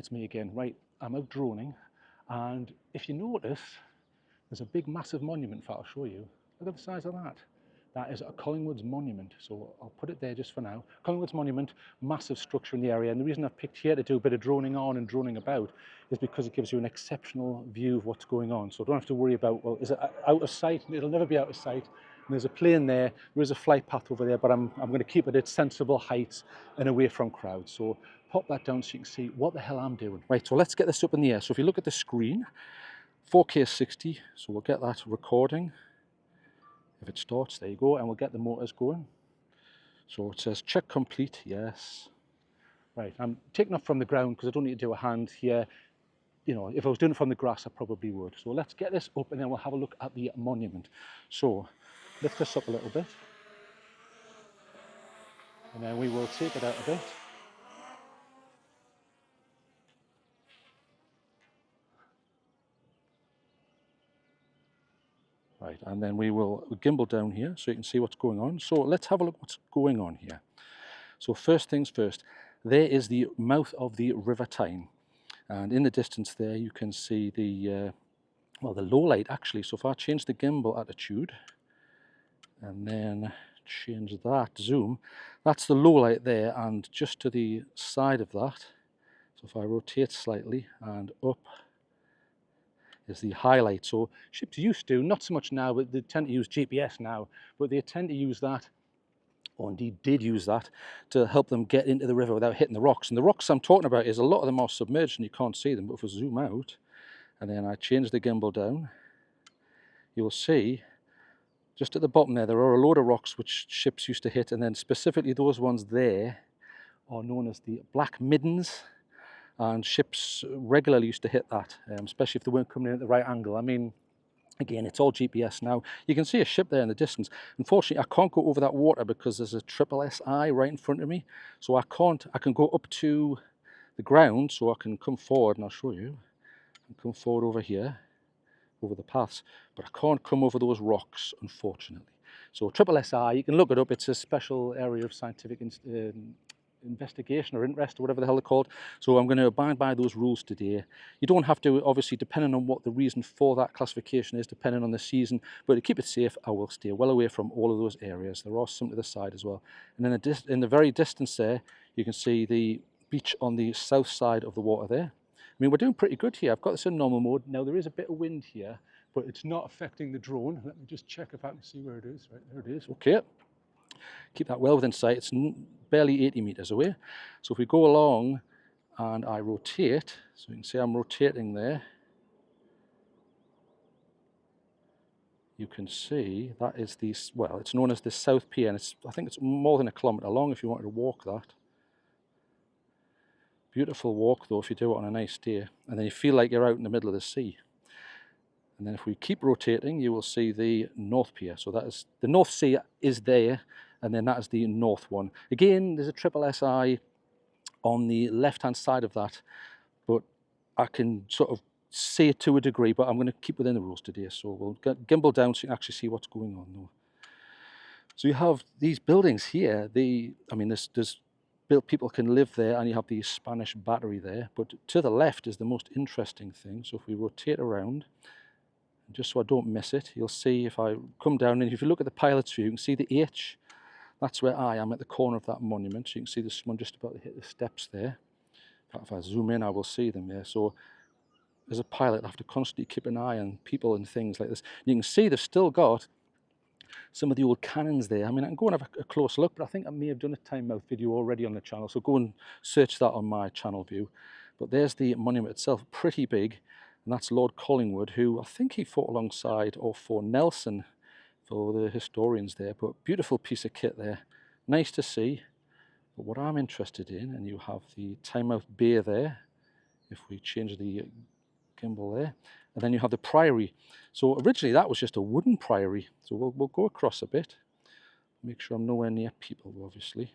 It's me again. Right, I'm out droning, and if you notice, there's a big massive monument that I'll show you. Look at the size of that. That is a Collingwood's monument, so I'll put it there just for now. Collingwood's monument, massive structure in the area, and the reason I've picked here to do a bit of droning on and droning about is because it gives you an exceptional view of what's going on. So don't have to worry about, well, is it out of sight? It'll never be out of sight. And there's a plane there, there is a flight path over there, but I'm going to keep it at sensible heights and away from crowds. So pop that down so you can see what the hell I'm doing. Right, so let's get this up in the air. So if you look at the screen, 4K 60, so we'll get that recording. If it starts, there you go, and we'll get the motors going. So it says check complete, yes. Right, I'm taking off from the ground because I don't need to do a hand here. You know, if I was doing it from the grass, I probably would. So let's get this up and then we'll have a look at the monument. So lift this up a little bit. And then we will take it out a bit. Right, and then we will gimbal down here so you can see what's going on. So let's have a look what's going on here. So first things first, there is the mouth of the River Tyne. And in the distance there you can see the, well, the low light actually. So if I change the gimbal attitude and then change that zoom, that's the low light there, and just to the side of that, so if I rotate slightly and up, is the highlight. So ships used to, not so much now, but they tend to use GPS now, but they tend to use that, or indeed did use that, to help them get into the river without hitting the rocks. And the rocks I'm talking about is a lot of them are submerged and you can't see them, but if I zoom out and then I change the gimbal down, you'll see just at the bottom there are a load of rocks which ships used to hit, and then specifically those ones there are known as the black middens. And ships regularly used to hit that, especially if they weren't coming in at the right angle. I mean, again, it's all GPS now. You can see a ship there in the distance. Unfortunately, I can't go over that water because there's a triple SI right in front of me. So I can go up to the ground, so I can come forward, and I'll show you. I can come forward over here, over the paths, but I can't come over those rocks, unfortunately. So triple SI, you can look it up. It's a special area of scientific investigation or interest or whatever the hell they're called. So I'm going to abide by those rules today. You don't have to, obviously, depending on what the reason for that classification is, depending on the season, but to keep it safe, I will stay well away from all of those areas. There are some to the side as well. And then in the very distance there, you can see the beach on the south side of the water there. I mean, we're doing pretty good here. I've got this in normal mode. Now, there is a bit of wind here, but it's not affecting the drone. Let me just check if I can see where it is. Right, there it is. Okay. Keep that well within sight. It's barely 80 meters away. So if we go along and I rotate, so you can see I'm rotating there, you can see that is the, well, it's known as the South Pier, and I think it's more than a kilometer long if you wanted to walk that. Beautiful walk though if you do it on a nice day, and then you feel like you're out in the middle of the sea. And then if we keep rotating, you will see the North Pier. So that is, the North Sea is there, and then that is the north one. Again, there's a triple SI on the left-hand side of that, but I can sort of see it to a degree, but I'm going to keep within the rules today. So we'll get gimbal down so you can actually see what's going on though. So you have these buildings here. I mean, there's built, people can live there, and you have the Spanish battery there. But to the left is the most interesting thing. So if we rotate around, just so I don't miss it, you'll see if I come down, and if you look at the pilot's view, you can see the H. That's where I am, at the corner of that monument. So you can see the someone just about to hit the steps there. If I zoom in, I will see them there. So as a pilot, I have to constantly keep an eye on people and things like this. You can see they've still got some of the old cannons there. I mean, I can go and have a close look, but I think I may have done a Tynemouth video already on the channel. So go and search that on my channel view. But there's the monument itself, pretty big. And that's Lord Collingwood, who I think he fought alongside or for Nelson, for the historians there. But beautiful piece of kit there. Nice to see. But what I'm interested in, and you have the Tynemouth Bay there, if we change the gimbal there, and then you have the Priory. So originally that was just a wooden Priory. So we'll go across a bit. Make sure I'm nowhere near people, obviously.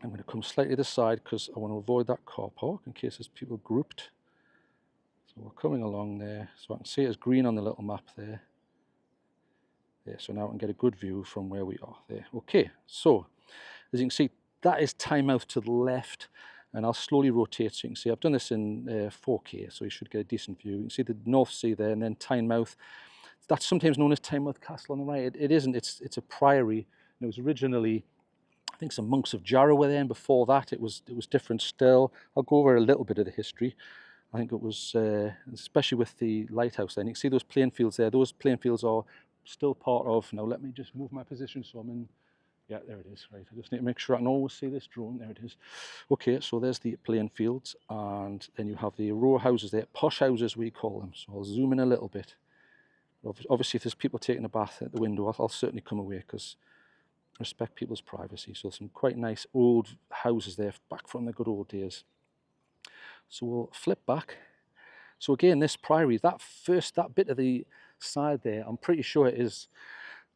I'm going to come slightly to the side because I want to avoid that car park in case there's people grouped. So we're coming along there, so I can see it as green on the little map there. There, so now I can get a good view from where we are there. Okay, so as you can see, that is Tynemouth to the left, and I'll slowly rotate so you can see. I've done this in 4K, so you should get a decent view. You can see the North Sea there, and then Tynemouth. That's sometimes known as Tynemouth Castle on the right. It isn't. It's a priory. And it was originally, I think, some monks of Jarrow were there, and before that it was different still. I'll go over a little bit of the history. I think it was, especially with the lighthouse there. And you can see those playing fields there. Those playing fields are still part of, now let me just move my position so I'm in, yeah, there it is, right. I just need to make sure I can always see this drone, there it is. Okay, so there's the playing fields, and then you have the row houses there, posh houses we call them. So I'll zoom in a little bit. Obviously if there's people taking a bath at the window, I'll certainly come away because respect people's privacy. So some quite nice old houses there, back from the good old days. So we'll flip back. So again, this priory, that bit of the side there, I'm pretty sure it is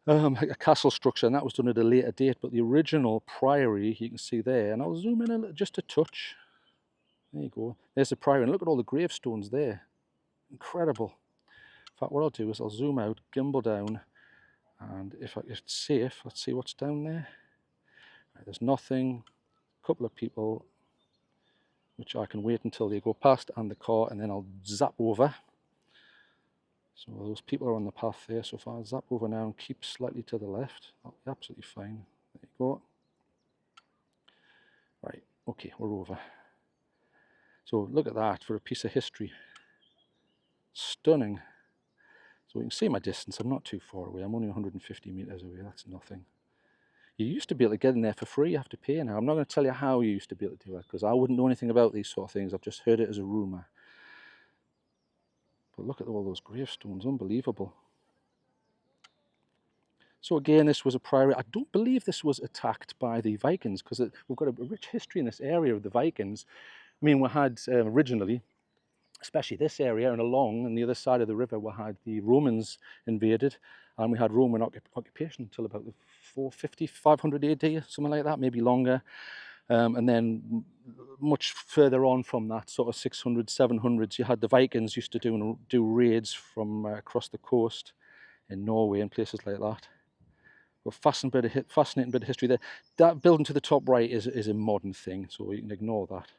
a castle structure, and that was done at a later date, but the original priory, you can see there, and I'll zoom in just a touch. There you go. There's the priory, and look at all the gravestones there. Incredible. In fact, what I'll do is I'll zoom out, gimbal down, and if it's safe, let's see what's down there. Right, there's nothing, a couple of people, which I can wait until they go past, and the car, and then I'll zap over. So those people are on the path there, so if I zap over now and keep slightly to the left, that'll be absolutely fine. There you go. Right, okay, we're over. So look at that for a piece of history. Stunning. So you can see my distance, I'm not too far away, I'm only 150 metres away, that's nothing. You used to be able to get in there for free, you have to pay now. I'm not going to tell you how you used to be able to do it, because I wouldn't know anything about these sort of things, I've just heard it as a rumour. But look at all those gravestones, unbelievable. So again, this was a priory. I don't believe this was attacked by the Vikings, because we've got a rich history in this area of the Vikings. I mean, we had originally, especially this area and along on the other side of the river, we had the Romans invaded, and we had Roman occupation until about the 450, 500 AD, something like that, maybe longer. And then much further on from that, sort of 600s, 700s, you had the Vikings used to do raids from across the coast in Norway and places like that. But fascinating bit of history there. That building to the top right is a modern thing, so you can ignore that.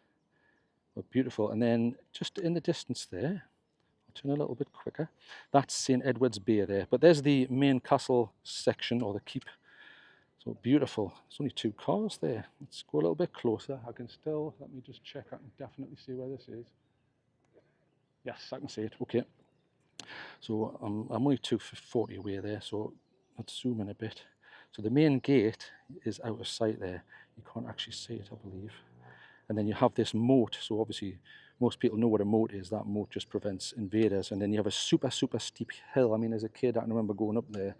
But beautiful. And then just in the distance there, I'll turn a little bit quicker, that's St. Edward's Bay there. But there's the main castle section, or the keep. So beautiful. There's only two cars there. Let's go a little bit closer. I can still, let me just check, I can definitely see where this is. Yes, I can see it, okay. So I'm only 240 away there, so let's zoom in a bit. So the main gate is out of sight there. You can't actually see it, I believe. And then you have this moat. So obviously most people know what a moat is. That moat just prevents invaders. And then you have a super, super steep hill. I mean, as a kid, I can remember going up there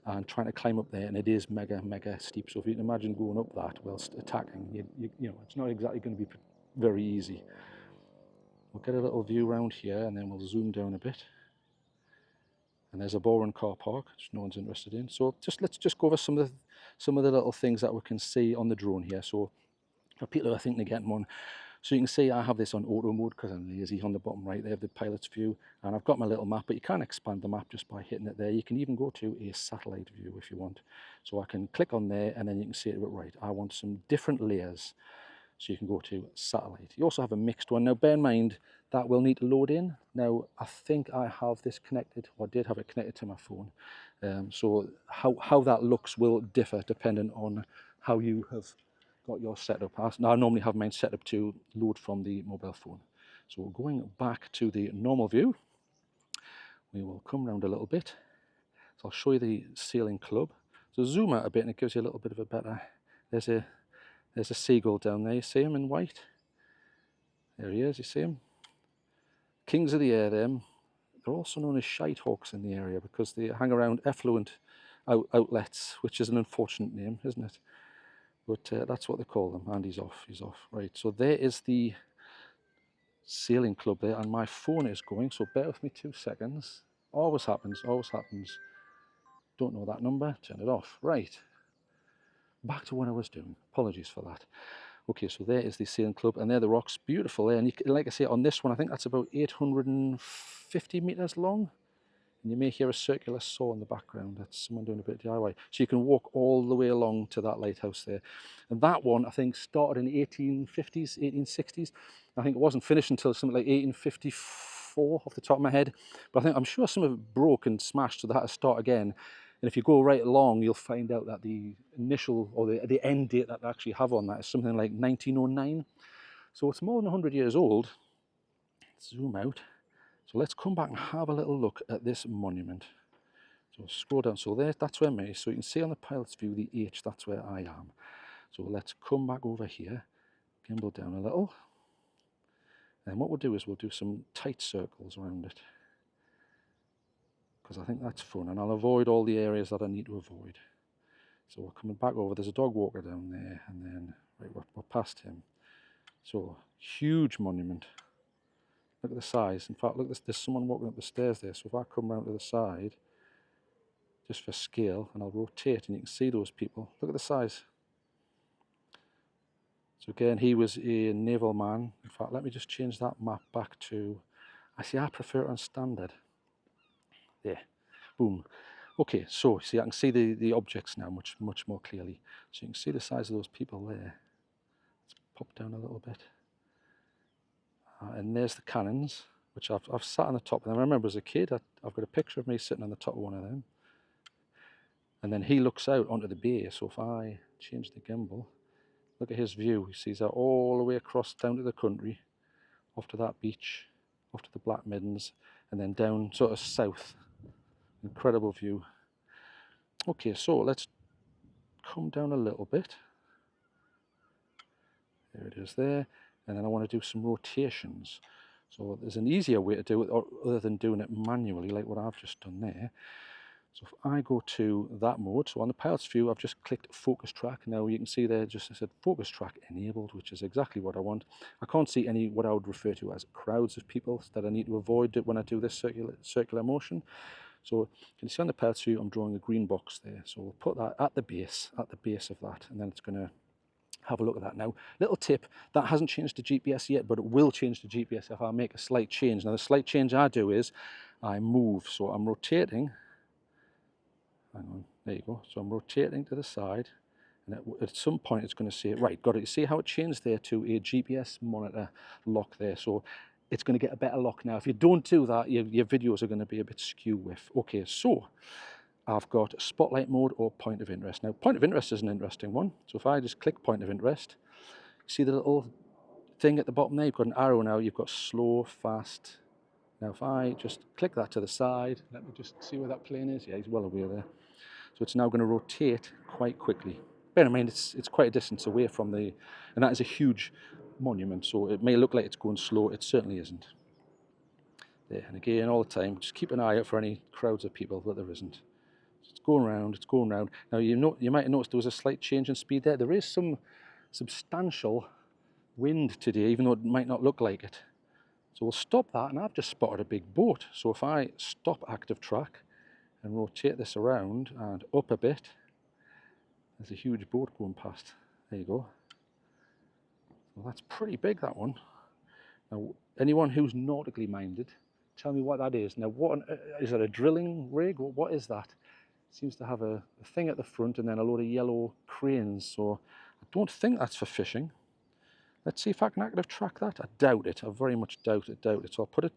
and trying to climb up there, and it is mega, mega steep. So if you can imagine going up that whilst attacking, you know, it's not exactly going to be very easy. We'll get a little view around here, and then we'll zoom down a bit. And there's a boring car park, which no one's interested in. So let's just go over some of the little things that we can see on the drone here. So for people who are thinking of getting one, so you can see I have this on auto mode because I'm lazy. On the bottom right there, the pilot's view, and I've got my little map, but you can expand the map just by hitting it there. You can even go to a satellite view if you want. So I can click on there, and then you can see it, right, I want some different layers. So you can go to satellite. You also have a mixed one. Now bear in mind that will need to load in. Now I think I have this connected, or I did have it connected to my phone. So how that looks will differ depending on how you have got your setup. Now I normally have mine set up to load from the mobile phone. So going back to the normal view, we will come round a little bit. So I'll show you the sailing club. So zoom out a bit and it gives you a little bit of a better, there's a seagull down there, you see him in white? There he is, you see him? Kings of the air, them. They're also known as shite hawks in the area because they hang around effluent outlets, which is an unfortunate name, isn't it? But that's what they call them, and he's off. Right, so there is the sailing club there, and my phone is going, so bear with me 2 seconds. Always happens, always happens. Don't know that number, turn it off. Right, back to what I was doing. Apologies for that. Okay, so there is the sailing club, and there are the rocks, beautiful there. And like I say, on this one, I think that's about 850 meters long. And you may hear a circular saw in the background. That's someone doing a bit of DIY. So you can walk all the way along to that lighthouse there. And that one, I think, started in the 1850s, 1860s. I think it wasn't finished until something like 1854 off the top of my head. But I'm sure some of it broke and smashed, so they had to start again. And if you go right along, you'll find out that the initial, or the end date that they actually have on that is something like 1909. So it's more than 100 years old. Let's zoom out. So let's come back and have a little look at this monument. So scroll down, so there, that's where me is. So you can see on the pilot's view, the H, that's where I am. So let's come back over here, gimbal down a little. And what we'll do is we'll do some tight circles around it, because I think that's fun, and I'll avoid all the areas that I need to avoid. So we're coming back over, there's a dog walker down there, and then, right, we're past him. So, huge monument. Look at the size. In fact, look, there's someone walking up the stairs there. So if I come round to the side, just for scale, and I'll rotate, and you can see those people. Look at the size. So again, he was a naval man. In fact, let me just change that map back to, I prefer it on standard. There, boom. Okay, so see, I can see the objects now much more clearly. So you can see the size of those people there. Let's pop down a little bit. And there's the cannons, which I've sat on the top of them. I remember as a kid, I've got a picture of me sitting on the top of one of them. And then he looks out onto the bay. So if I change the gimbal, look at his view. He sees that all the way across down to the country, off to that beach, off to the Black Middens, and then down sort of south. Incredible view. Okay, so let's come down a little bit. There it is there. And then I want to do some rotations. So there's an easier way to do it other than doing it manually like what I've just done there. So if I go to that mode, so on the pilot's view, I've just clicked focus track. Now you can see there, just I said focus track enabled, which is exactly what I want. I can't see any what I would refer to as crowds of people that I need to avoid when I do this circular motion. So you can see on the pilot's view, I'm drawing a green box there. So we'll put that at the base of that, and then it's going to have a look at that now. Little tip, that hasn't changed to GPS yet, but it will change to GPS if I make a slight change. Now the slight change I do is I move, so I'm rotating. Hang on, there you go. So I'm rotating to the side, and at some point it's going to say, right, got it. You see how it changed there to a GPS monitor lock there. So it's going to get a better lock now. If you don't do that, your videos are going to be a bit skew with. Okay, so I've got spotlight mode or point of interest. Now, point of interest is an interesting one. So if I just click point of interest, see the little thing at the bottom there? You've got an arrow now. You've got slow, fast. Now, if I just click that to the side, let me just see where that plane is. Yeah, he's well away there. So it's now going to rotate quite quickly. Bear in mind, it's quite a distance away from and that is a huge monument. So it may look like it's going slow. It certainly isn't. There, and again, all the time, just keep an eye out for any crowds of people, but there isn't. It's going round, it's going round. Now, you might have noticed there was a slight change in speed there. There is some substantial wind today, even though it might not look like it. So we'll stop that, and I've just spotted a big boat. So if I stop active track and rotate this around and up a bit, there's a huge boat going past. There you go. Well, that's pretty big, that one. Now, anyone who's nautically minded, tell me what that is. Now, is that a drilling rig? What is that? It seems to have a thing at the front and then a load of yellow cranes. So I don't think that's for fishing. Let's see if I can active track that. I doubt it. I very much doubt it. So I'll put a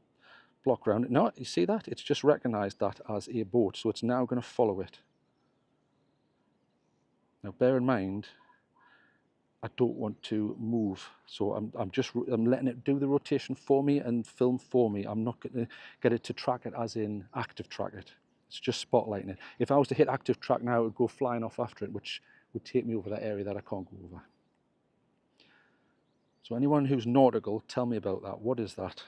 block around it. No, you see that? It's just recognised that as a boat. So it's now going to follow it. Now bear in mind, I don't want to move. So I'm letting it do the rotation for me and film for me. I'm not going to get it to track it as in active track it. It's just spotlighting it. If I was to hit active track now, it would go flying off after it, which would take me over that area that I can't go over. So anyone who's nautical, tell me about that. What is that?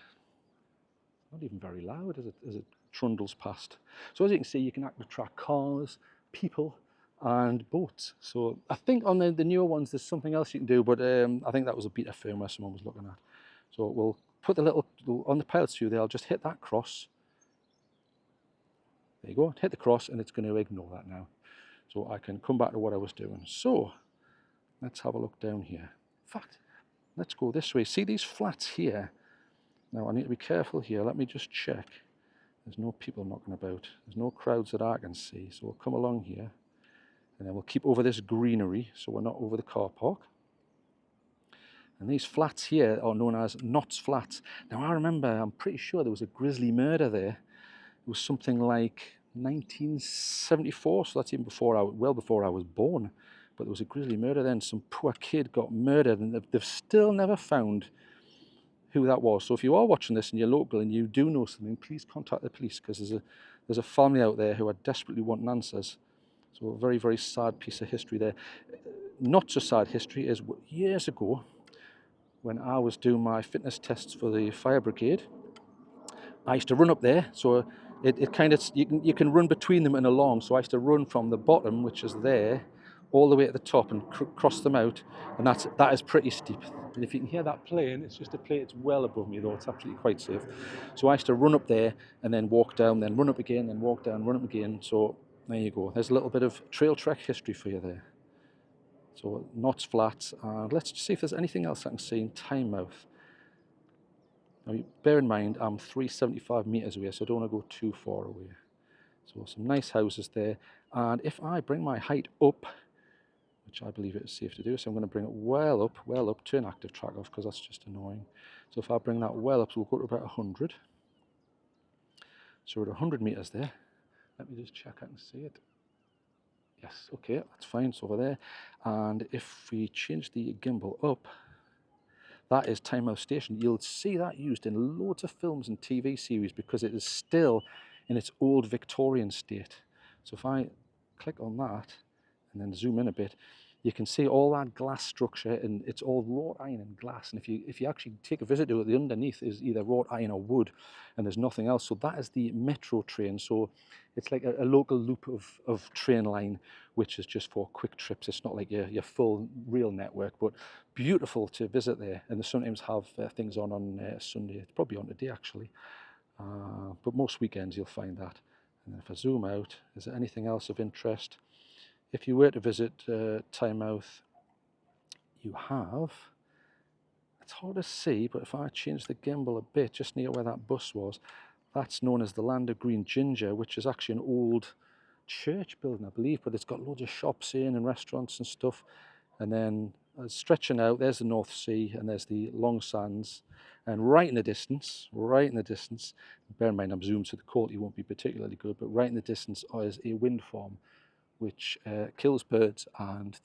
Not even very loud as it trundles past. So as you can see, you can active track cars, people, and boats. So I think on the newer ones, there's something else you can do, but I think that was a beta firmware someone was looking at. So we'll put the little, on the pilot's view there, I'll just hit that cross. There you go, hit the cross, and it's going to ignore that now. So I can come back to what I was doing. So let's have a look down here. In fact, let's go this way. See these flats here? Now I need to be careful here. Let me just check. There's no people knocking about. There's no crowds that I can see. So we'll come along here and then we'll keep over this greenery so we're not over the car park. And these flats here are known as Knott's Flats. Now I remember, I'm pretty sure there was a grisly murder there. It was something like 1974, so that's even before well before I was born. But there was a grisly murder then. Some poor kid got murdered and they've still never found who that was. So if you are watching this and you're local and you do know something, please contact the police, because there's a family out there who are desperately wanting answers. So a very, very sad piece of history there. Not so sad history is years ago when I was doing my fitness tests for the fire brigade. I used to run up there, so it kind of, you can run between them and along. So I used to run from the bottom, which is there, all the way to the top and cross them out, and that is pretty steep. And if you can hear that plane, it's just a plane. It's well above me though. It's absolutely quite safe. So I used to run up there and then walk down, then run up again, then walk down, run up again. So there you go. There's a little bit of TrailTrek history for you there. So Knott's Flats, and let's see if there's anything else I can see in Tynemouth. Now, bear in mind, I'm 375 metres away, so I don't want to go too far away. So some nice houses there. And if I bring my height up, which I believe it is safe to do, so I'm going to bring it well up, turn active track off because that's just annoying. So if I bring that well up, so we'll go to about 100. So we're at 100 metres there. Let me just check I can see it. Yes, okay, that's fine, it's over there. And if we change the gimbal up, that is Tynemouth Station. You'll see that used in loads of films and TV series because it is still in its old Victorian state. So if I click on that and then zoom in a bit, you can see all that glass structure, and it's all wrought iron and glass. And if you actually take a visit to it, the underneath is either wrought iron or wood, and there's nothing else. So that is the metro train. So it's like a local loop of train line, which is just for quick trips. It's not like your full real network, but beautiful to visit there. And they sometimes have things on Sunday. It's probably on today actually, but most weekends you'll find that. And then if I zoom out, is there anything else of interest? If you were to visit Tynemouth, you have, it's hard to see, but if I change the gimbal a bit, just near where that bus was, that's known as the Land of Green Ginger, which is actually an old church building, I believe, but it's got loads of shops in and restaurants and stuff. And then stretching out, there's the North Sea and there's the Long Sands. And right in the distance, bear in mind I'm zoomed so the quality won't be particularly good, but right in the distance is a wind farm which kills birds, and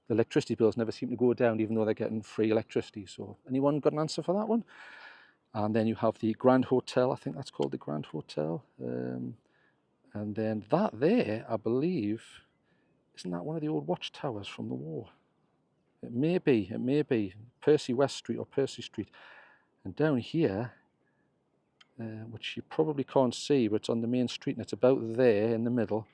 the electricity bills never seem to go down even though they're getting free electricity. So anyone got an answer for that one? And then you have the Grand Hotel, I think that's called the Grand Hotel. And then that there, I believe, isn't that one of the old watchtowers from the war? It may be Percy West Street or Percy Street. And down here, which you probably can't see, but it's on the main street and it's about there in the middle,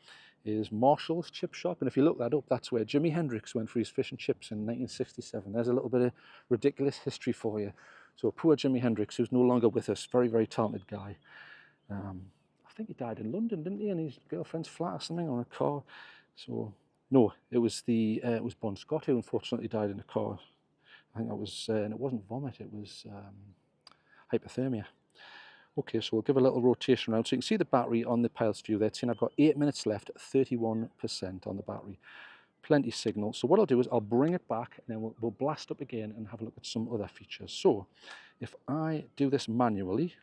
is Marshall's Chip Shop. And if you look that up, that's where Jimi Hendrix went for his fish and chips in 1967. There's a little bit of ridiculous history for you. So poor Jimi Hendrix, who's no longer with us, very, very talented guy. I think he died in London, didn't he? In his girlfriend's flat or something, on a car. So no, it was Bon Scott who unfortunately died in a car. I think that was, and it wasn't vomit, it was hypothermia. Okay, so we'll give a little rotation around. So you can see the battery on the pilots view there. It's saying I've got 8 minutes left, 31% on the battery. Plenty signal. So what I'll do is I'll bring it back and then we'll blast up again and have a look at some other features. So if I do this manually,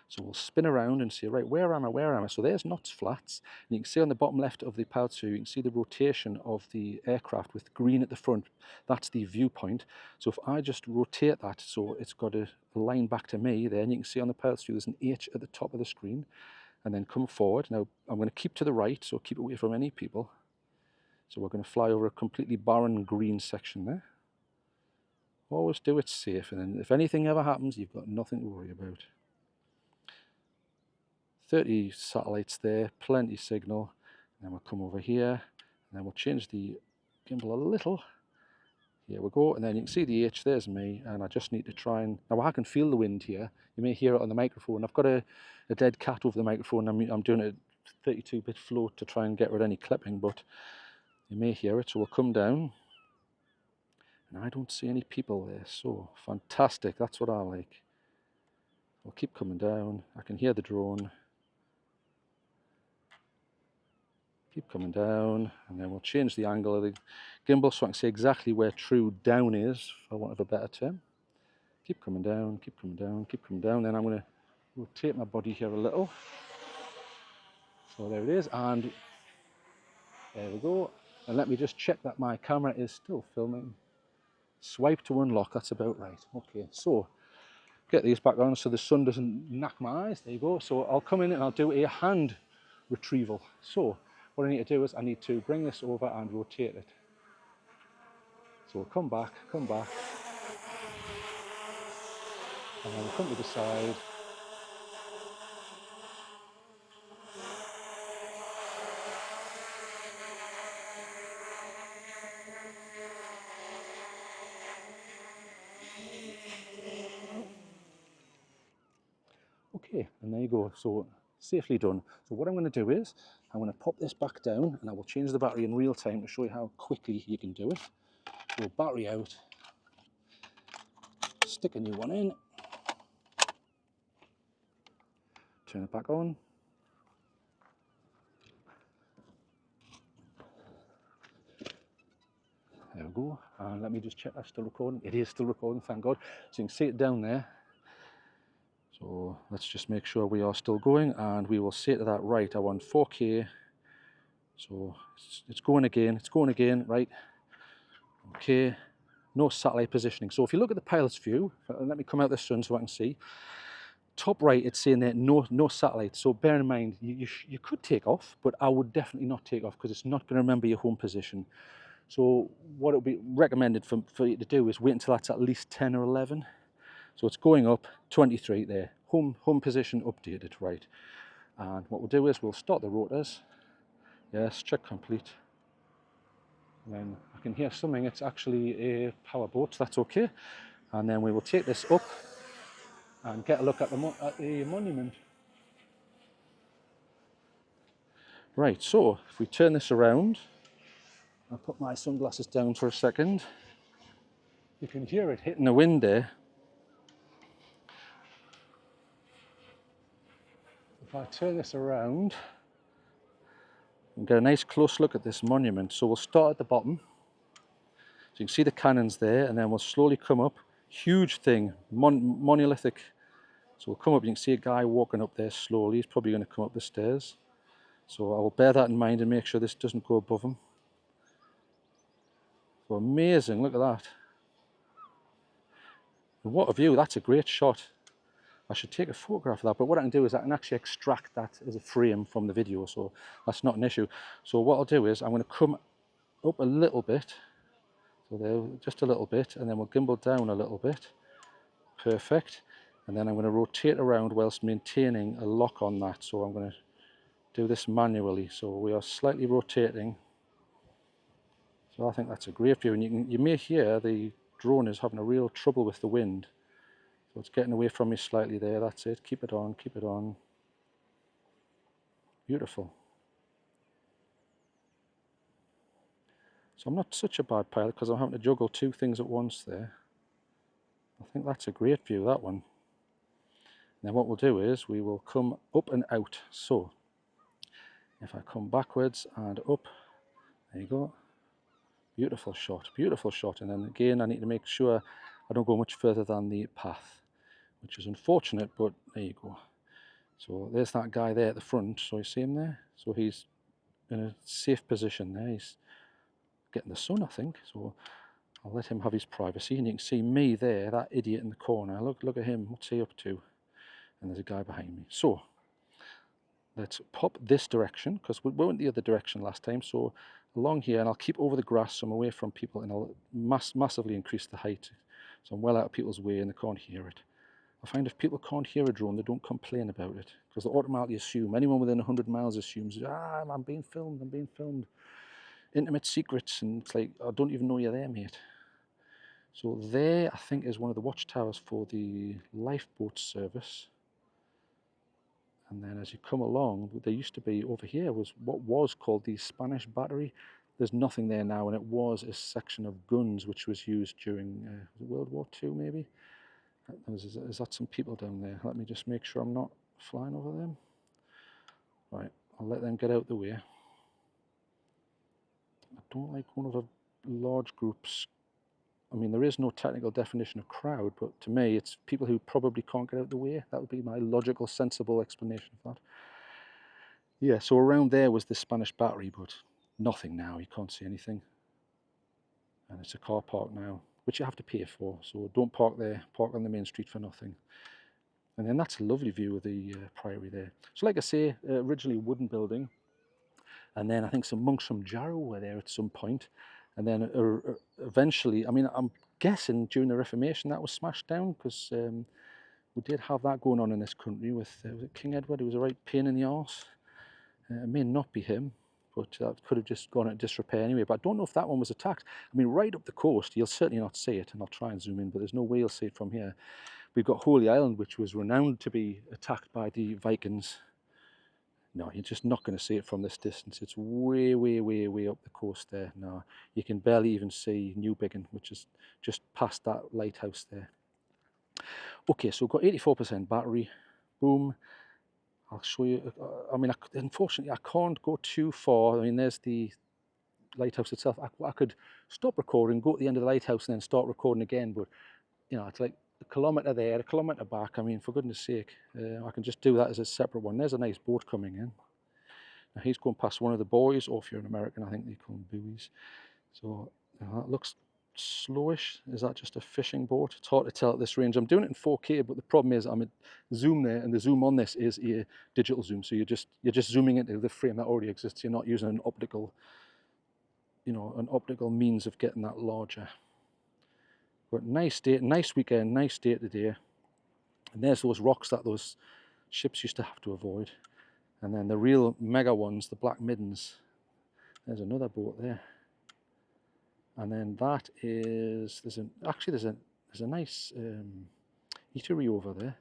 so we'll spin around and see, right, where am I? So there's Knott's Flats. And you can see on the bottom left of the pilot's view, you can see the rotation of the aircraft with green at the front. That's the viewpoint. So if I just rotate that, so it's got a line back to me there, and you can see on the pilot's view, there's an H at the top of the screen. And then come forward. Now, I'm going to keep to the right, so keep away from any people. So we're going to fly over a completely barren green section there. Always do it safe, and then if anything ever happens, you've got nothing to worry about. 30 satellites there, plenty signal. And then we'll come over here, and then we'll change the gimbal a little. Here we go, and then you can see the H, there's me, and I just need to try and, now I can feel the wind here. You may hear it on the microphone. I've got a dead cat over the microphone. I'm doing a 32-bit float to try and get rid of any clipping, but you may hear it. So we'll come down, and I don't see any people there, so fantastic, that's what I like. We'll keep coming down. I can hear the drone. Keep coming down, and then we'll change the angle of the gimbal so I can see exactly where true down is, for want of a better term. Keep coming down, keep coming down, keep coming down. Then I'm going to rotate my body here a little. So there it is, and there we go. And let me just check that my camera is still filming. Swipe to unlock, that's about right. Okay, so get these back on so the sun doesn't knock my eyes. There you go. So I'll come in and I'll do a hand retrieval. So what I need to do is I need to bring this over and rotate it. So we'll come back, and then we'll come to the side. Okay, and there you go. So safely done. So what I'm going to do is I'm going to pop this back down and I will change the battery in real time to show you how quickly you can do it. So battery out, stick a new one in, turn it back on. There we go. And let me just check that's still recording. It is still recording, thank God. So you can see it down there. So let's just make sure we are still going, and we will say to that, right, I want 4K. So it's going again, right? Okay, no satellite positioning. So if you look at the pilot's view, let me come out the sun so I can see. Top right, it's saying there no satellite. So bear in mind, you could take off, but I would definitely not take off because it's not going to remember your home position. So what it would be recommended for you to do is wait until that's at least 10 or 11. So it's going up, 23 there. Home position updated, right. And what we'll do is we'll start the rotors. Yes, check complete. And then I can hear something, it's actually a power boat, so that's okay. And then we will take this up and get a look at the monument. Right, so if we turn this around, I'll put my sunglasses down for a second. You can hear it hitting the wind there. If I turn this around and get a nice close look at this monument. So we'll start at the bottom. So you can see the cannons there, and then we'll slowly come up. Huge thing, monolithic. So we'll come up, you can see a guy walking up there slowly. He's probably going to come up the stairs. So I will bear that in mind and make sure this doesn't go above him. So amazing, look at that. And what a view, that's a great shot. I should take a photograph of that, but what I can do is I can actually extract that as a frame from the video, so that's not an issue. So what I'll do is I'm going to come up a little bit, so there, just a little bit, and then we'll gimbal down a little bit. Perfect. And then I'm going to rotate around whilst maintaining a lock on that, so I'm going to do this manually. So we are slightly rotating. So I think that's a great view, and you may hear the drone is having a real trouble with the wind. So it's getting away from me slightly there, that's it. Keep it on, keep it on. Beautiful. So I'm not such a bad pilot because I'm having to juggle two things at once there. I think that's a great view, that one. Then what we'll do is we will come up and out. So if I come backwards and up, there you go. Beautiful shot, beautiful shot. And then again, I need to make sure I don't go much further than the path, which is unfortunate, but there you go. So there's that guy there at the front. So you see him there? So he's in a safe position there. He's getting the sun, I think. So I'll let him have his privacy. And you can see me there, that idiot in the corner. Look at him. What's he up to? And there's a guy behind me. So let's pop this direction, because we went the other direction last time. So along here, and I'll keep over the grass so I'm away from people, and I'll massively increase the height. So I'm well out of people's way and they can't hear it. I find if people can't hear a drone, they don't complain about it, because they automatically assume, anyone within 100 miles assumes, I'm being filmed, I'm being filmed. Intimate secrets, and it's like, I don't even know you're there, mate. So there, I think, is one of the watchtowers for the lifeboat service. And then as you come along, there used to be, over here was what was called the Spanish Battery. There's nothing there now, and it was a section of guns which was used during World War II, maybe? Is that some people down there? Let me just make sure I'm not flying over them. Right, I'll let them get out the way. don't like going over large groups. I mean, there is no technical definition of crowd, but to me, it's people who probably can't get out of the way. That would be my logical, sensible explanation of that. Yeah, so around there was the Spanish Battery, but nothing now. You can't see anything. And it's a car park now, which you have to pay for. So don't park there. Park on the main street for nothing. And then that's a lovely view of the Priory there. So like I say, originally a wooden building. And then I think some monks from Jarrow were there at some point. And then eventually, I mean, I'm guessing during the Reformation that was smashed down, because we did have that going on in this country with was it King Edward, who was a right pain in the arse. It may not be him, but that could have just gone into disrepair anyway. But I don't know if that one was attacked. I mean, right up the coast, you'll certainly not see it, and I'll try and zoom in, but there's no way you'll see it from here. We've got Holy Island, which was renowned to be attacked by the Vikings. No, you're just not going to see it from this distance. It's way, way, way, way up the coast there. No, you can barely even see Newbiggin, which is just past that lighthouse there. Okay, so we've got 84% battery. Boom. I'll show you. I mean, unfortunately, I can't go too far. I mean, there's the lighthouse itself. I could stop recording, go to the end of the lighthouse, and then start recording again. But, you know, it's like a kilometre there, a kilometre back. I mean, for goodness sake, I can just do that as a separate one. There's a nice boat coming in. Now he's going past one of the buoys, or if you're an American, I think they call them buoys. So that looks slowish. Is that just a fishing boat? It's hard to tell at this range. I'm doing it in 4K, but the problem is I'm at zoom there, and the zoom on this is a digital zoom. So you're just zooming into the frame that already exists. You're not using an optical, you know, an optical means of getting that larger. But nice day, nice weekend, nice day today. And there's those rocks that those ships used to have to avoid. And then the real mega ones, the Black Middens. There's another boat there. And then that is, there's a nice eatery over there.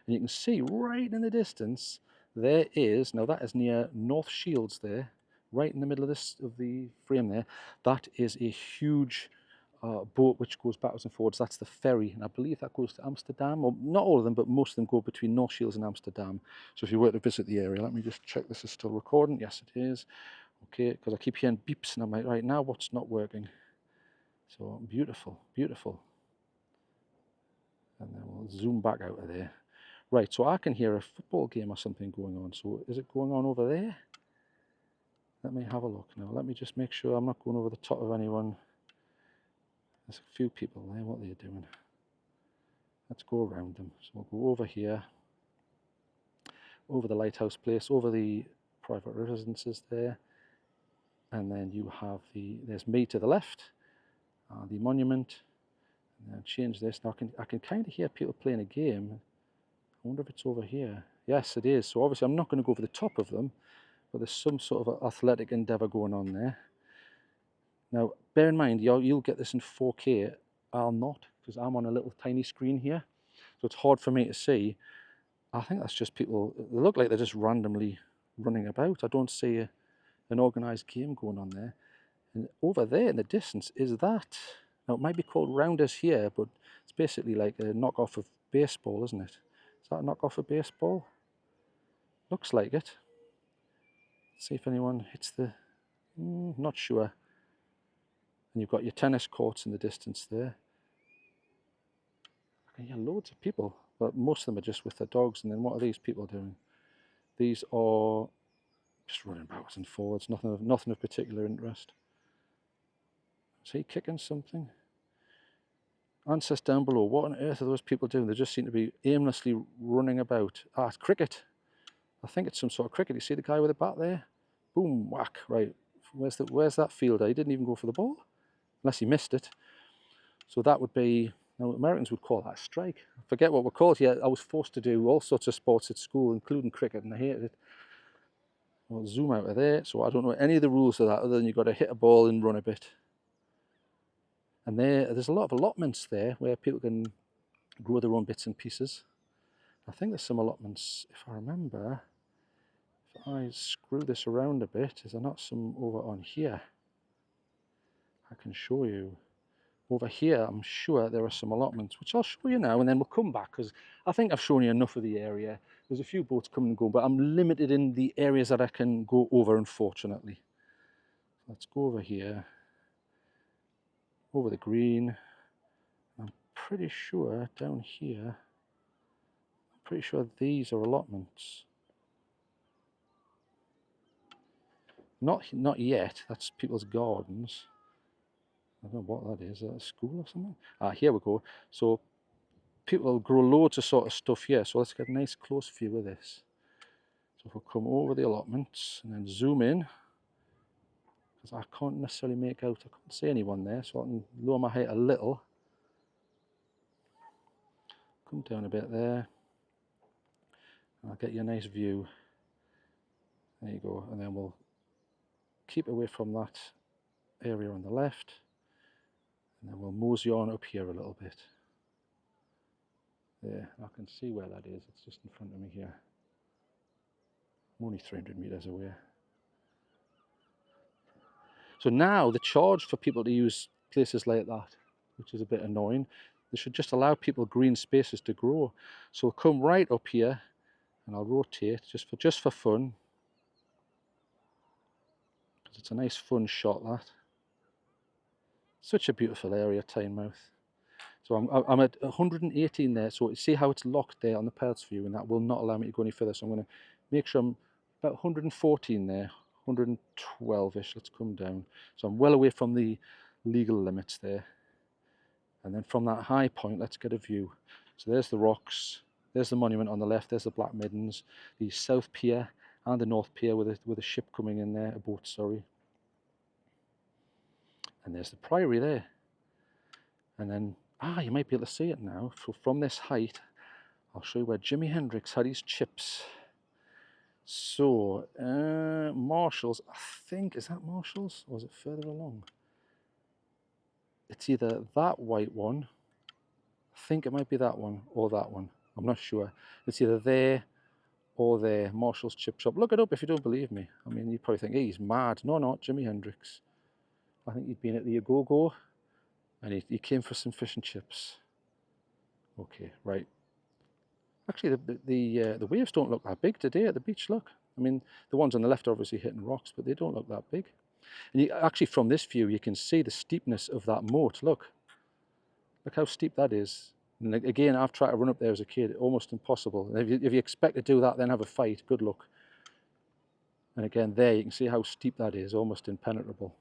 And you can see right in the distance, there is, now that is near North Shields there, right in the middle of the frame there. That is a huge boat which goes backwards and forwards. That's the ferry, and I believe that goes to Amsterdam, or not all of them, but most of them go between North Shields and Amsterdam. So if you were to visit the area, let me just check this is still recording. Yes, it is. Okay, because I keep hearing beeps, and I'm like, right now, what's not working? So beautiful, beautiful. And then we'll zoom back out of there. Right, so I can hear a football game or something going on. So is it going on over there? Let me have a look now. Let me just make sure I'm not going over the top of anyone. There's a few people there. What are they doing? Let's go around them. So we'll go over here, over the lighthouse place, over the private residences there. And then you have there's me to the left, the monument. And then change this. Now I can kind of hear people playing a game. I wonder if it's over here. Yes, it is. So obviously I'm not going to go over the top of them, but there's some sort of athletic endeavour going on there. Now, bear in mind, you'll get this in 4K. I'll not, because I'm on a little tiny screen here. So it's hard for me to see. I think that's just people, they look like they're just randomly running about. I don't see an organised game going on there. And over there in the distance is that. Now, it might be called rounders here, but it's basically like a knockoff of baseball, isn't it? Is that a knockoff of baseball? Looks like it. Let's see if anyone hits the... not sure. And you've got your tennis courts in the distance there. I can hear loads of people, but most of them are just with their dogs. And then what are these people doing? These are just running backwards and forwards, nothing of particular interest. Is he kicking something? Answers down below. What on earth are those people doing? They just seem to be aimlessly running about. Ah, it's cricket. I think it's some sort of cricket. You see the guy with the bat there? Boom, whack. Right. Where's that fielder? He didn't even go for the ball, unless he missed it. So that would be, now Americans would call that a strike. I forget what we're called here. I was forced to do all sorts of sports at school, including cricket, and I hated it. I'll zoom out of there. So I don't know any of the rules of that, other than you've got to hit a ball and run a bit. And there's a lot of allotments there where people can grow their own bits and pieces. I think there's some allotments, if I remember, if I screw this around a bit, is there not some over on here? I can show you. Over here, I'm sure there are some allotments, which I'll show you now, and then we'll come back, because I think I've shown you enough of the area. There's a few boats coming and go, but I'm limited in the areas that I can go over, unfortunately. let's go over here, over the green. I'm pretty sure down here, pretty sure these are allotments. Not yet. That's people's gardens. I don't know what that is. Is that a school or something? Ah, here we go. So people grow loads of sort of stuff here. So let's get a nice close view of this. So if we come over the allotments and then zoom in, because I can't necessarily make out, I can't see anyone there, so I can lower my height a little. Come down a bit there. I'll get you a nice view. There you go. And then we'll keep away from that area on the left. And then we'll mosey on up here a little bit. There, I can see where that is. It's just in front of me here. I'm only 300 meters away. So now the charge for people to use places like that, which is a bit annoying, they should just allow people green spaces to grow. So we'll come right up here and I'll rotate just for fun. Because it's a nice fun shot, that. Such a beautiful area, Tynemouth. So I'm at 118 there, so see how it's locked there on the Perth's view, and that will not allow me to go any further. So I'm going to make sure I'm about 114 there, 112-ish. Let's come down. So I'm well away from the legal limits there. And then from that high point, let's get a view. So there's the rocks, there's the monument on the left, there's the Black Middens, the South Pier and the North Pier with a ship coming in there, a boat, sorry. And there's the Priory there. And then, you might be able to see it now. From this height, I'll show you where Jimi Hendrix had his chips. So, Marshall's, I think, is that Marshall's? Or is it further along? It's either that white one, I think it might be that one, or that one. I'm not sure. It's either there or there, Marshall's Chip Shop. Look it up if you don't believe me. I mean, you probably think, hey, he's mad. No, not Jimi Hendrix. I think he'd been at the Go-Go, and he came for some fish and chips. Okay, right. Actually, the waves don't look that big today at the beach, look. I mean, the ones on the left are obviously hitting rocks, but they don't look that big. And actually, from this view, you can see the steepness of that moat, look. Look how steep that is. And again, I've tried to run up there as a kid, almost impossible. And if you expect to do that, then have a fight, good luck. And again, there, you can see how steep that is, almost impenetrable.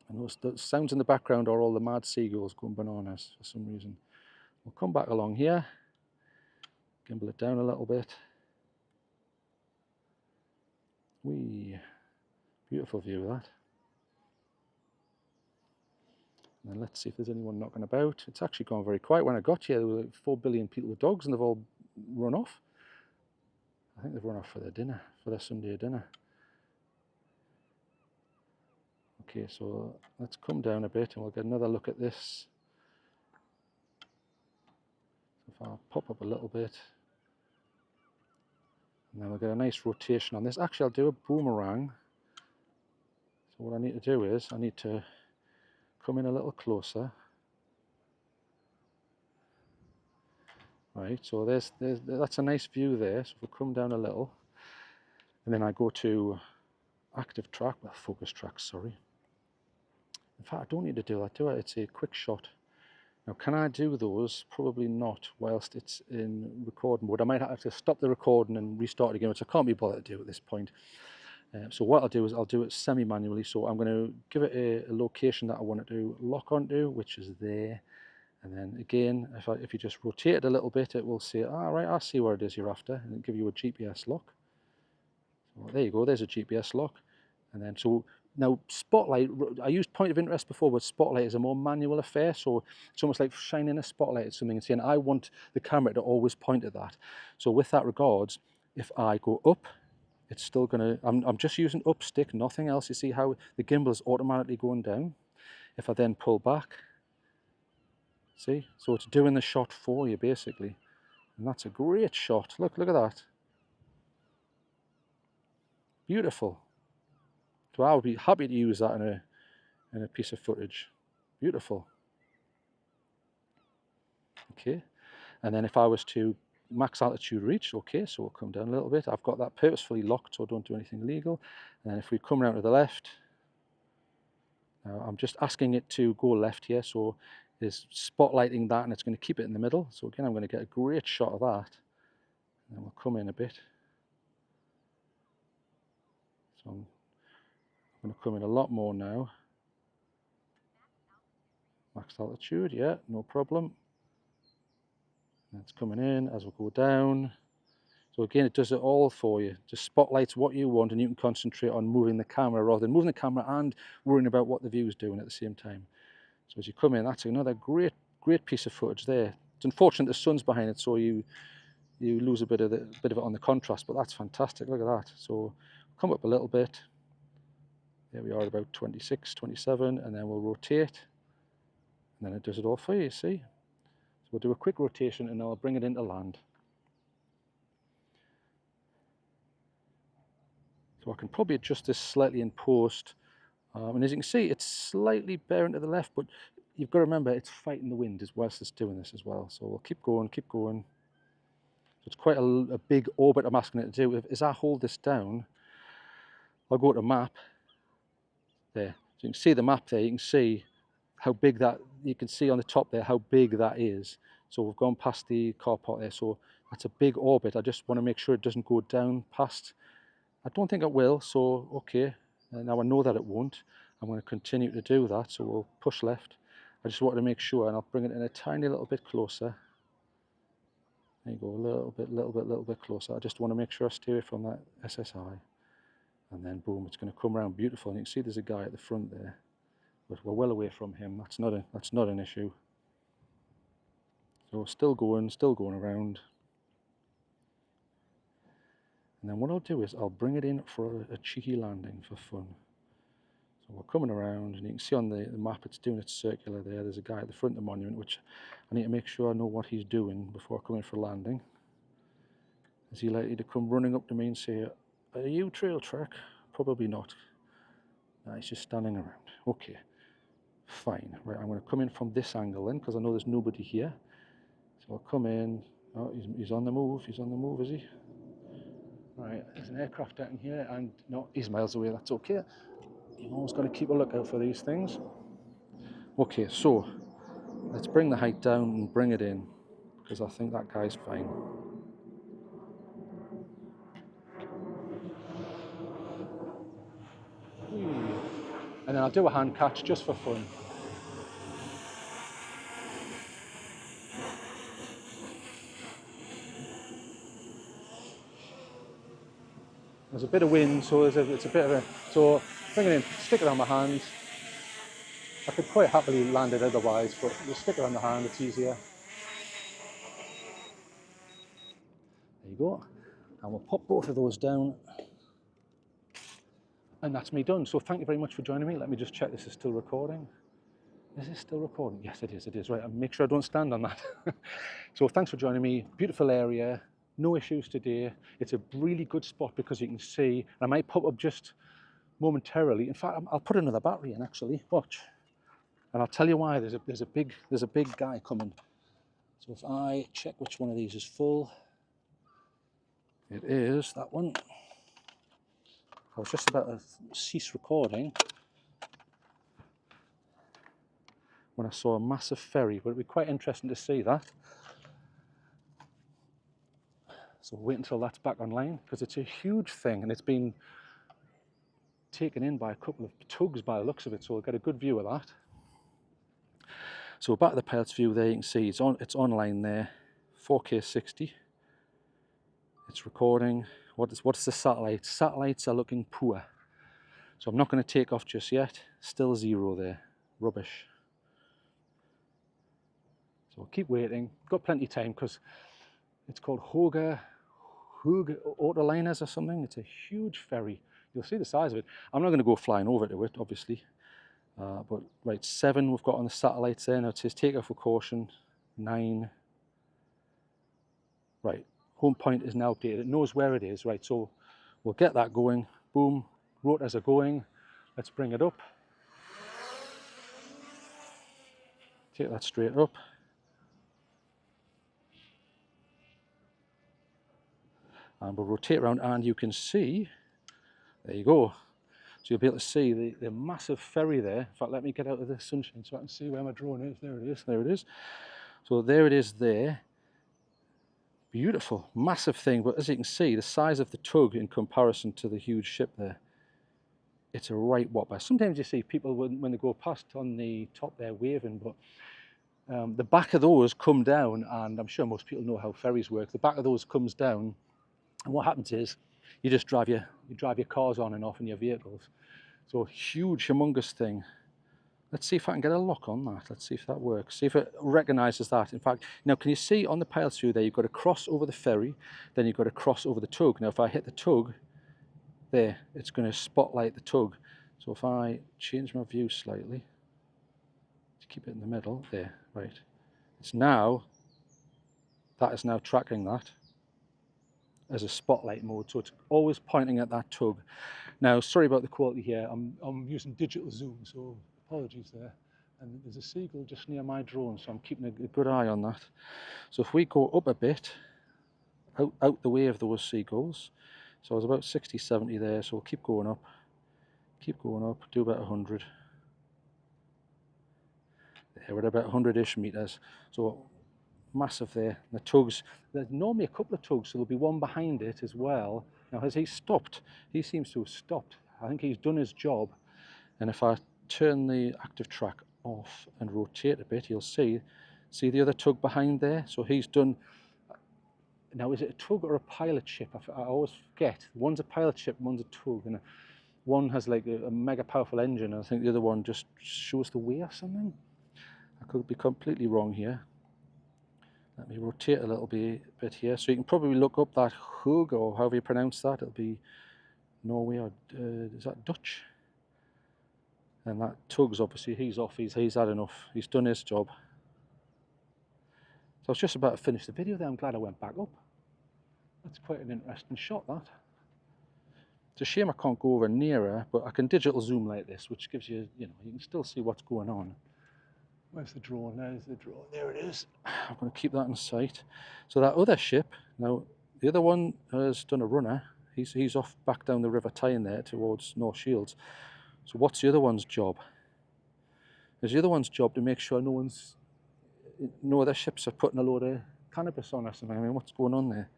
And those sounds in the background are all the mad seagulls going bananas for some reason. We'll come back along here, gimbal it down a little bit. Beautiful view of that. And then let's see if there's anyone knocking about. It's actually gone very quiet. When I got here, there were like 4 billion people with dogs, and they've all run off. I think they've run off for their dinner, for their Sunday dinner. Okay, so let's come down a bit and we'll get another look at this. So if I pop up a little bit, and then we'll get a nice rotation on this. Actually, I'll do a boomerang. So what I need to do is, I need to come in a little closer. Right, so that's a nice view there. So if we come down a little, and then I go to active track, well, focus track, sorry. In fact, I don't need to do that, do I? It's a quick shot. Now, can I do those? Probably not whilst it's in recording mode. I might have to stop the recording and restart it again, which I can't be bothered to do at this point. So what I'll do is I'll do it semi-manually. So I'm going to give it a location that I want it to lock onto, which is there. And then again, if you just rotate it a little bit, it will say, right, I see where it is you're after, and it'll give you a GPS lock. So there you go, there's a GPS lock. And then, so now spotlight, I used point of interest before, but spotlight is a more manual affair. So it's almost like shining a spotlight at something and saying, I want the camera to always point at that. So with that regards, if I go up, it's still gonna, I'm just using up stick, nothing else. You see how the gimbal is automatically going down. If I then pull back, see, so it's doing the shot for you basically. And that's a great shot. Look at that. Beautiful. So I would be happy to use that in a piece of footage. Beautiful. Okay. And then if I was to max altitude reached. Okay, so we'll come down a little bit. I've got that purposefully locked so don't do anything illegal. And then if we come around to the left, now I'm just asking it to go left here, so it's spotlighting that and it's going to keep it in the middle. So again, I'm going to get a great shot of that. And then we'll come in a bit. So I'm going to come in a lot more now. Max altitude, yeah, no problem. And it's coming in as we go down. So again, it does it all for you. Just spotlights what you want and you can concentrate on moving the camera rather than moving the camera and worrying about what the view is doing at the same time. So as you come in, that's another great piece of footage there. It's unfortunate the sun's behind it, so you lose a bit of it on the contrast, but that's fantastic. Look at that. So come up a little bit. There we are at about 26, 27, and then we'll rotate. And then it does it all for you, see? So we'll do a quick rotation and then I'll bring it into land. So I can probably adjust this slightly in post. And as you can see, it's slightly bearing to the left, but you've got to remember it's fighting the wind as whilst it's doing this as well. So we'll keep going, keep going. So it's quite a big orbit I'm asking it to do. As I hold this down, I'll go to map there. So you can see the map there, you can see how big that, you can see on the top there how big that is. So we've gone past the car park there, so that's a big orbit. I just want to make sure it doesn't go down past. I don't think it will, so okay. Now I know that it won't. I'm going to continue to do that, so we'll push left. I just wanted to make sure, and I'll bring it in a tiny little bit closer. There you go, a little bit closer. I just want to make sure I stay away from that SSI. And then boom, it's going to come around beautiful. And you can see there's a guy at the front there, but we're well away from him. That's not an issue. So still going around. And then what I'll do is I'll bring it in for a cheeky landing for fun. So we're coming around, and you can see on the map it's doing its circular there. There's a guy at the front of the monument, which I need to make sure I know what he's doing before I come in for landing. Is he likely to come running up to me and say, "Are you TrailTrek?" Probably not. No, he's just standing around. Okay, fine. Right, I'm going to come in from this angle then, because I know there's nobody here. So I'll come in. Oh, he's on the move. He's on the move, is he? Right, there's an aircraft down here, and no, he's miles away. That's okay. You've always got to keep a lookout for these things. Okay, so let's bring the height down and bring it in, because I think that guy's fine. And then I'll do a hand catch just for fun. There's a bit of wind, so it's a bit of a... So bring it in, stick it on my hand. I could quite happily land it otherwise, but we'll stick it on the hand, it's easier. There you go. And we'll pop both of those down. And that's me done. So thank you very much for joining me. Let me just check this is still recording. Is this still recording? Yes, it is. Right, I'll make sure I don't stand on that. So thanks for joining me. Beautiful area, no issues today. It's a really good spot because you can see, and I might pop up just momentarily. In fact, I'll put another battery in actually, watch. And I'll tell you why, there's a big guy coming. So if I check which one of these is full, it is that one. I was just about to cease recording when I saw a massive ferry, but it'd be quite interesting to see that. So we'll wait until that's back online, because it's a huge thing and it's been taken in by a couple of tugs by the looks of it, so we'll get a good view of that. So back to the pilot's view there, you can see it's online there, 4K 60. It's recording. What's the satellite? Satellites are looking poor. So I'm not going to take off just yet. Still 0 there. Rubbish. So I'll keep waiting. Got plenty of time because it's called Hoge Autoliners or something. It's a huge ferry. You'll see the size of it. I'm not going to go flying over to it, obviously. But right, 7 we've got on the satellites there. Now it says take off with caution. 9. Right, home point is now updated. It knows where it is. Right, so we'll get that going. Boom, rotors are going. Let's bring it up. Take that straight up. And we'll rotate around and you can see, there you go. So you'll be able to see the massive ferry there. In fact, let me get out of the sunshine so I can see where my drone is. There it is, there it is. So there it is there. Beautiful, massive thing, but as you can see, the size of the tug in comparison to the huge ship there, it's a right whopper. Sometimes you see people when they go past on the top there waving, but the back of those come down, and I'm sure most people know how ferries work. The back of those comes down, and what happens is you just drive your cars on and off in your vehicles. So huge, humongous thing. Let's see if I can get a lock on that. Let's see if that works. See if it recognises that. In fact, now can you see on the piles through there, you've got to cross over the ferry, then you've got to cross over the tug. Now if I hit the tug, there, it's going to spotlight the tug. So if I change my view slightly, to keep it in the middle, there, right. It's now, that is now tracking that as a spotlight mode. So it's always pointing at that tug. Now, sorry about the quality here. I'm using digital zoom, so apologies there. And there's a seagull just near my drone, so I'm keeping a good eye on that. So if we go up a bit, out the way of those seagulls, so I was about 60, 70 there, so we'll keep going up, do about 100. There, we're at about 100-ish meters, so massive there. The tugs, there's normally a couple of tugs, so there'll be one behind it as well. Now, has he stopped? He seems to have stopped. I think he's done his job. And if I turn the active track off and rotate a bit, you'll see the other tug behind there. So he's done. Now, is it a tug or a pilot ship? I always forget. One's a pilot ship, one's a tug, and one has like a mega powerful engine, and I think the other one just shows the way or something. I could be completely wrong here. Let me rotate a little bit here, so you can probably look up that hug, or however you pronounce that. It'll be Norway, or is that Dutch? And that tug's obviously, he's off, he's had enough, he's done his job. So I was just about to finish the video there. I'm glad I went back up. That's quite an interesting shot, that. It's a shame I can't go over nearer, but I can digital zoom like this, which gives you, you can still see what's going on. Where's the drone? There's the drone. There it is. I'm going to keep that in sight. So that other ship, now the other one has done a runner. He's off back down the River Tyne there towards North Shields. So what's the other one's job? Is the other one's job to make sure no other ships are putting a load of cannabis on or something? I mean, what's going on there?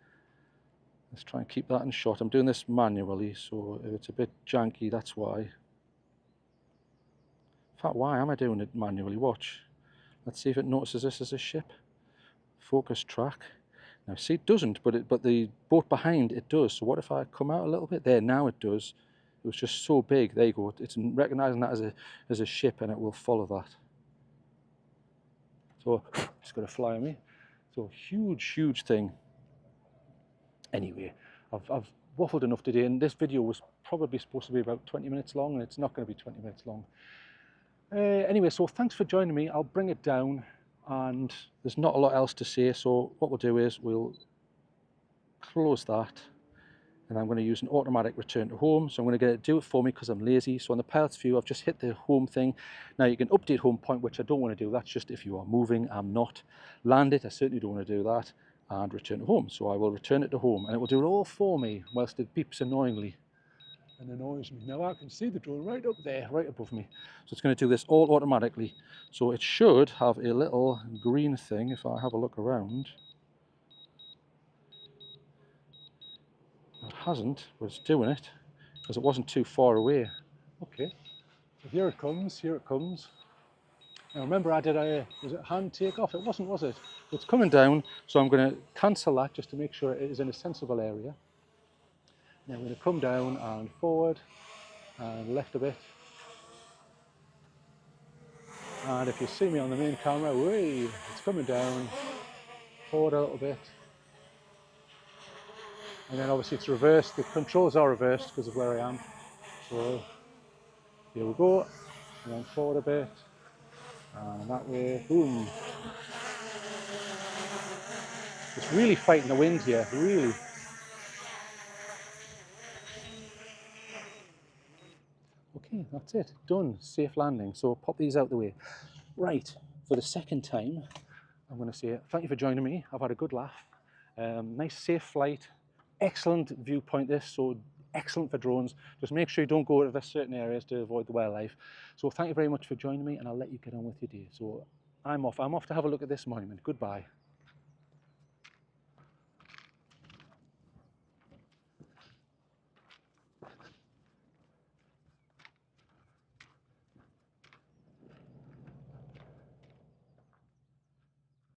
Let's try and keep that in shot. I'm doing this manually, so if it's a bit janky, that's why. In fact, why am I doing it manually? Watch. Let's see if it notices this as a ship. Focus track. Now, see, it doesn't, but the boat behind it does. So what if I come out a little bit? There, now it does. It was just so big. There you go. It's recognizing that as a ship, and it will follow that. So it's going to fly on me. So huge thing. Anyway, I've waffled enough today, and this video was probably supposed to be about 20 minutes long, and it's not going to be 20 minutes long. Anyway, so thanks for joining me. I'll bring it down, and there's not a lot else to say, so what we'll do is we'll close that, and I'm going to use an automatic return to home. So I'm going to get it to do it for me because I'm lazy. So on the pilot's view, I've just hit the home thing. Now you can update home point, which I don't want to do. That's just if you are moving. I'm not. Land it, I certainly don't want to do that. And return to home. So I will return it to home, and it will do it all for me whilst it beeps annoyingly and annoys me. Now I can see the drone right up there, right above me. So it's going to do this all automatically. So it should have a little green thing if I have a look around. It hasn't, but it's doing it because it wasn't too far away. Okay, so here it comes, here it comes. Now remember I did was it hand takeoff? It wasn't, was it? It's coming down, so I'm going to cancel that just to make sure it is in a sensible area. Now I'm going to come down and forward and left a bit. And if you see me on the main camera, whee, it's coming down, forward a little bit. And then obviously it's reversed, the controls are reversed because of where I am. So here we go, and then forward a bit, and that way, boom. It's really fighting the wind here, really. Okay, that's it, done, safe landing. So pop these out the way. Right, for the second time, I'm going to say thank you for joining me. I've had a good laugh. Nice safe flight. excellent viewpoint this, so excellent for drones. Just make sure you don't go to the certain areas to avoid the wildlife. So thank you very much for joining me, and I'll let you get on with your day. So I'm off to have a look at this monument. Goodbye.